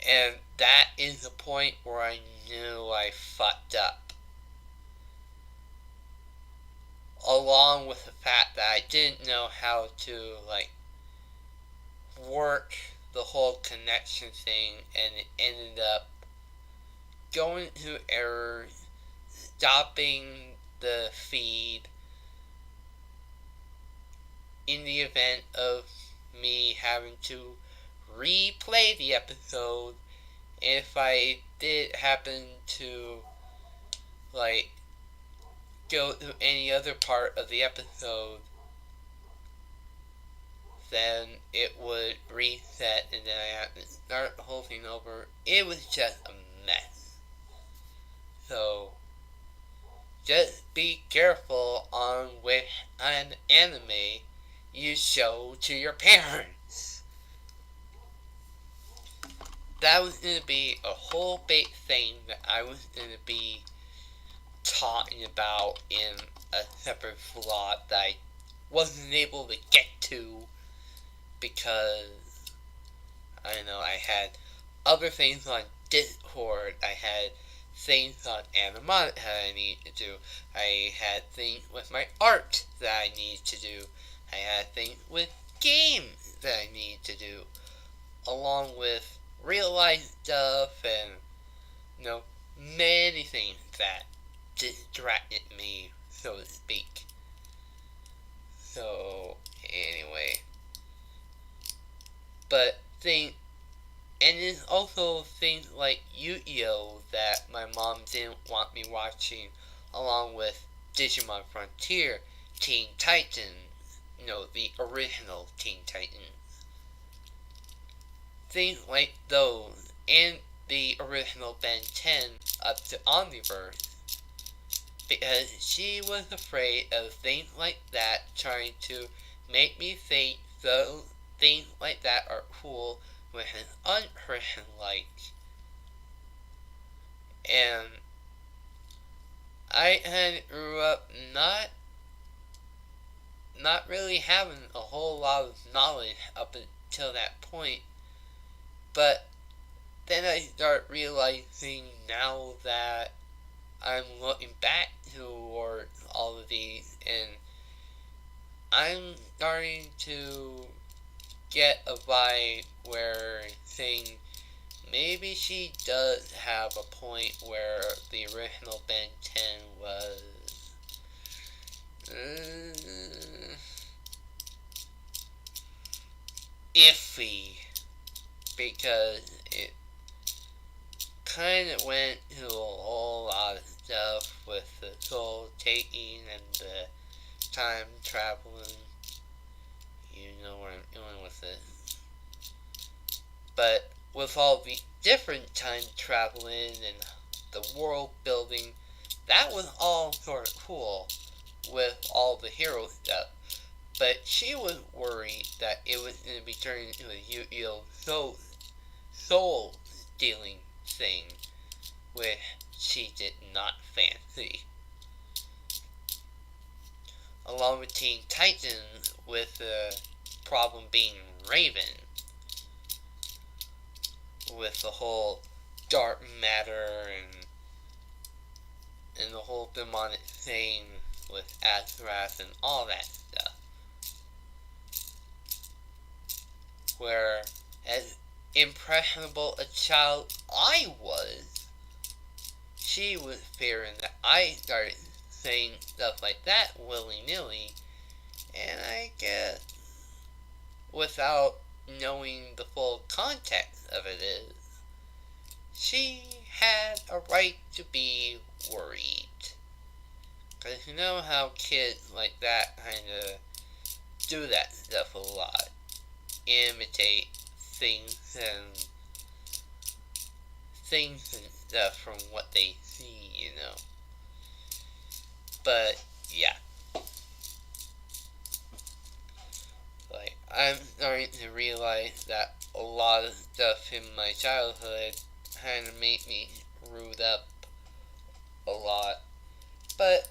And that is the point where I knew I fucked up. Along with the fact that I didn't know how to, like, work the whole connection thing, and it ended up going to error, stopping the feed in the event of me having to replay the episode. If I did happen to like go to any other part of the episode, then it would reset and then I had to start the whole thing over. It was just a mess. So just be careful on which anime you show to your parents. That was going to be a whole big thing that I was going to be talking about in a separate vlog that I wasn't able to get to because, I don't know, I had other things on Discord, I had things on Animatic that I need to do, I had things with my art that I need to do, I had things with games that I need to do, along with real life stuff and, you know, many things that distracted me, so to speak. So, anyway. But and there's also things like Yu-Gi-Oh! That my mom didn't want me watching, along with Digimon Frontier, Teen Titans, you know, the original Teen Titans. Things like those, and the original Ben 10 up to Omniverse, because she was afraid of things like that trying to make me think those things like that are cool when it's unchristian-like. And I had grew up not really having a whole lot of knowledge up until that point. But then I start realizing now that I'm looking back toward all of these, and I'm starting to get a vibe where saying maybe she does have a point where the original Ben 10 was iffy, because it kind of went to a whole lot of stuff with the soul taking and the time traveling. You know where I'm going with it. But with all the different time traveling and the world building, that was all sort of cool with all the hero stuff. But she was worried that it was going to be turned into a Yu-Gi-Oh! Soul stealing thing, which she did not fancy. Along with Teen Titans, with the problem being Raven, with the whole dark matter and the whole demonic thing with Azrath and all that stuff. Where, as impressionable a child I was, she was fearing that I started saying stuff like that willy-nilly, and I guess without knowing the full context of it is, she had a right to be worried. Because you know how kids like that kind of do that stuff a lot. Imitate things and stuff from what they see, you know. But, yeah. Like, I'm starting to realize that a lot of stuff in my childhood kind of made me screwed up a lot. But,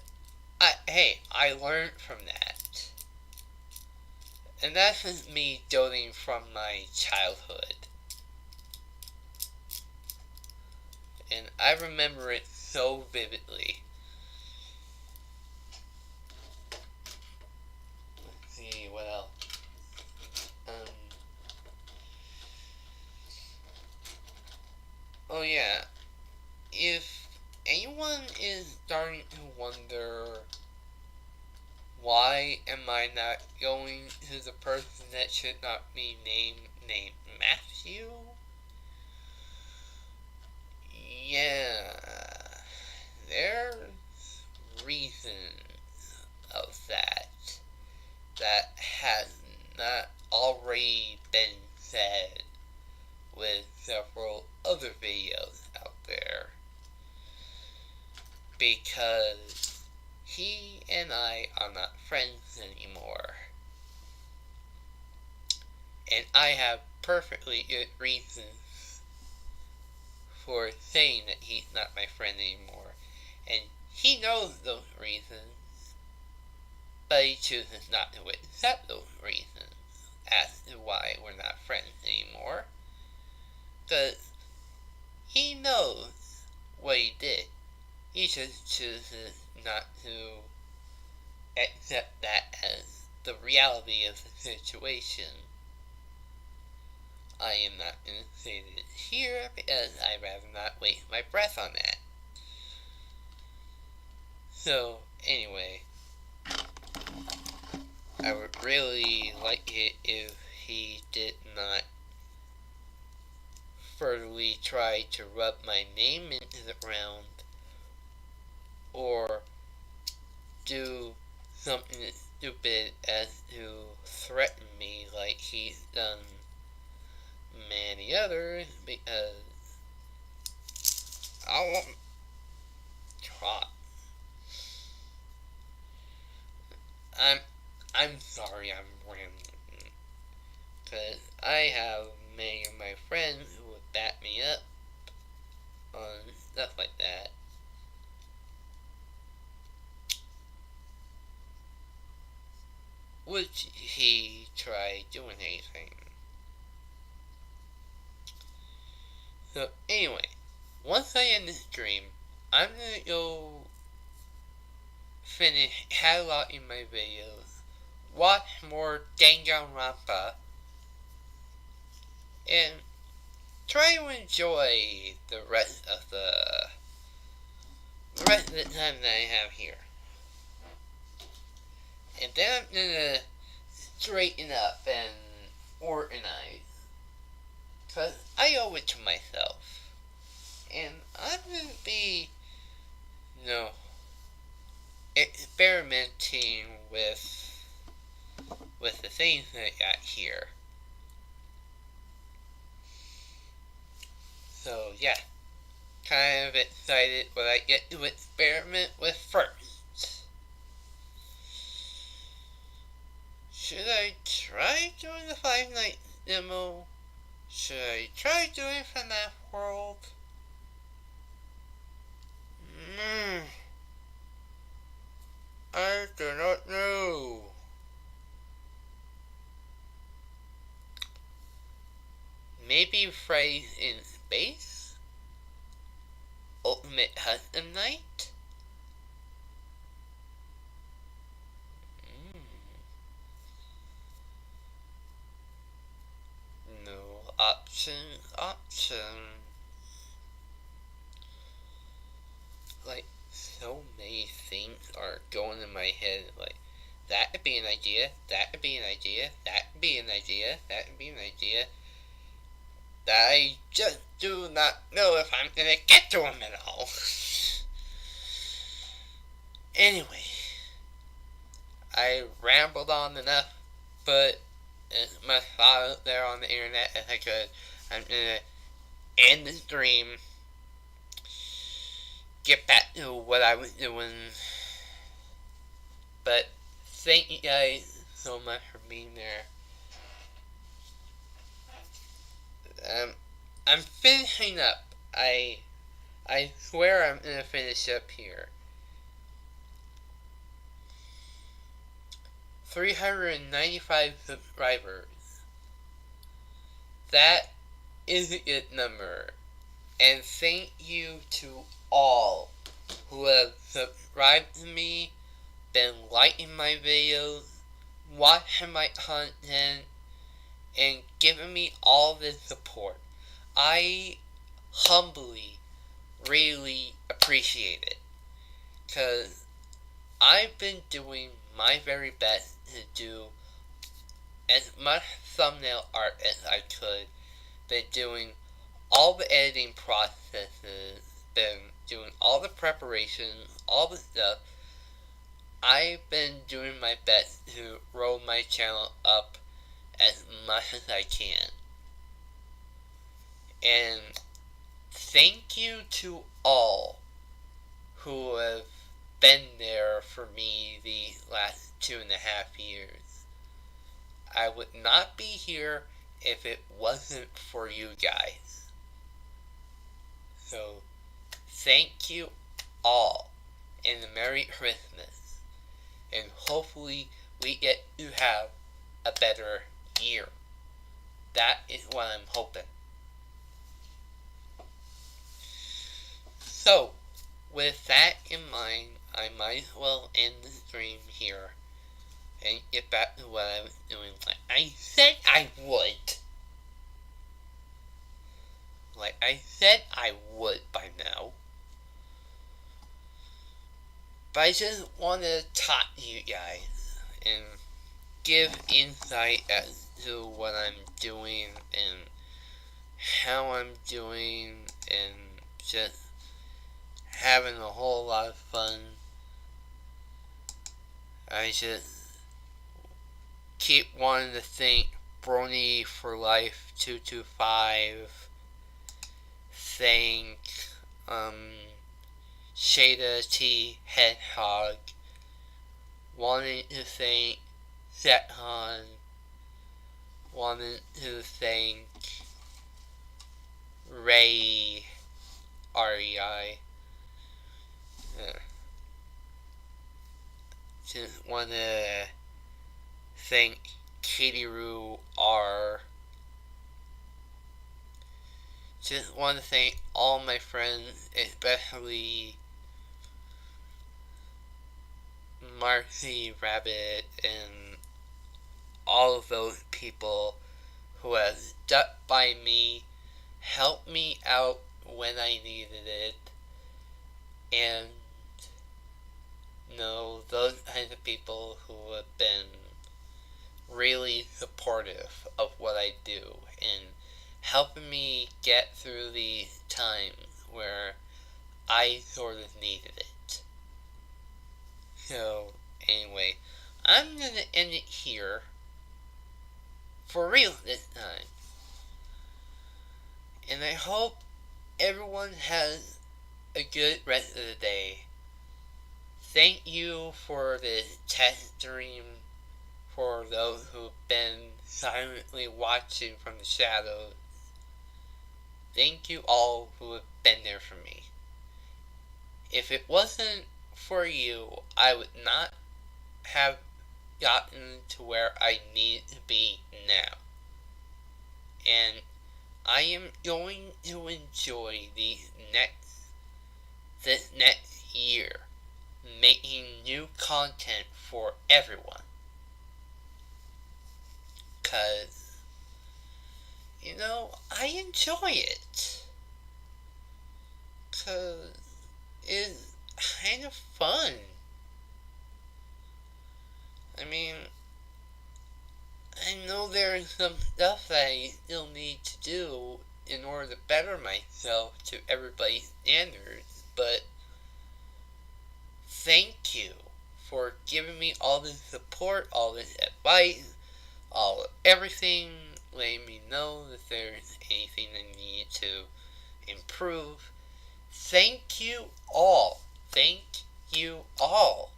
I learned from that. And that's just me doting from my childhood. And I remember it so vividly. Let's see, what else? Oh yeah, if anyone is starting to wonder why am I not going to the person that should not be named Matthew? Yeah, there's reason of that has not already been said with several other videos out there. Because he and I are not friends anymore. And I have perfectly good reasons for saying that he's not my friend anymore. And he knows those reasons, but he chooses not to accept those reasons as to why we're not friends anymore. Because he knows what he did. He just chooses not to accept that as the reality of the situation. I am not going to say it here because I'd rather not waste my breath on that. So, anyway, I would really like it if he did not furtherly try to rub my name into the ground or do something stupid as to threaten me like he's done many others, because I won't try. I'm sorry I'm rambling, because I have many of my friends who would back me up on stuff like that. Would he try doing anything? So anyway, once I end this stream, I'm gonna go finish cataloging my videos, watch more Danganronpa, and try to enjoy the rest of the time that I have here. And then I'm gonna straighten up and organize. Cause I owe it to myself. And I'm gonna be, experimenting with the things that I got here. So yeah, kind of excited what I get to experiment with first. Should I try doing the Five Nights demo? Should I try doing FNAF World? I do not know. Maybe Friday in Space? Ultimate Custom Night? No option. Like, so many things are going in my head. Like, that could be an idea, that could be an idea, that could be an idea, that could be an idea. That I just do not know if I'm gonna get to them at all. Anyway, I rambled on enough, but as much thought out there on the internet as I could. I'm gonna end the stream, get back to what I was doing. But thank you guys so much for being there. I'm finishing up. I swear I'm gonna finish up here. 395 subscribers. That is a good number. And thank you to all who have subscribed to me, been liking my videos, watching my content, and giving me all this support. I humbly really appreciate it. Because I've been doing my very best to do as much thumbnail art as I could. Been doing all the editing processes, been doing all the preparations, all the stuff. I've been doing my best to roll my channel up as much as I can. And thank you to all who have been there for me the last 2.5 years. I would not be here if it wasn't for you guys. So, thank you all, and a Merry Christmas. And hopefully we get to have a better year. That is what I'm hoping. So, with that in mind, I might as well end the stream here and get back to what I was doing like I said I would. Like I said I would by now. But I just want to talk to you guys and give insight as to what I'm doing and how I'm doing and just having a whole lot of fun. I just keep wanting to thank Brony for Life 225. Thank Shada T Hedgehog. Wanting to thank Setcon. Wanting to thank Ray REI. Just want to thank Katie Roo R. Just want to thank all my friends, especially Marcy Rabbit and all of those people who have stuck by me, helped me out when I needed it, and those kinds of people who have been really supportive of what I do and helping me get through the times where I sort of needed it. So, anyway, I'm gonna end it here. For real this time. And I hope everyone has a good rest of the day. Thank you for the test stream, for those who've been silently watching from the shadows. Thank you all who have been there for me. If it wasn't for you, I would not have gotten to where I need to be now. And I am going to enjoy this next year making new content for everyone. 'Cause, I enjoy it. 'Cause it's kind of fun. I mean, I know there's some stuff that I still need to do in order to better myself to everybody's standards, but thank you for giving me all this support, all this advice, everything, letting me know if there's anything I need to improve. Thank you all. Thank you all.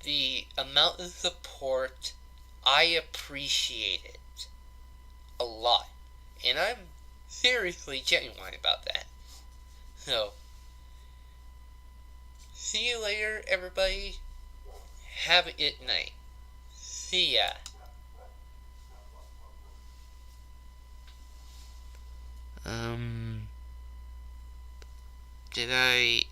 The amount of support, I appreciate it a lot. And I'm seriously genuine about that. So, see you later, everybody. Have a good night. See ya. Did I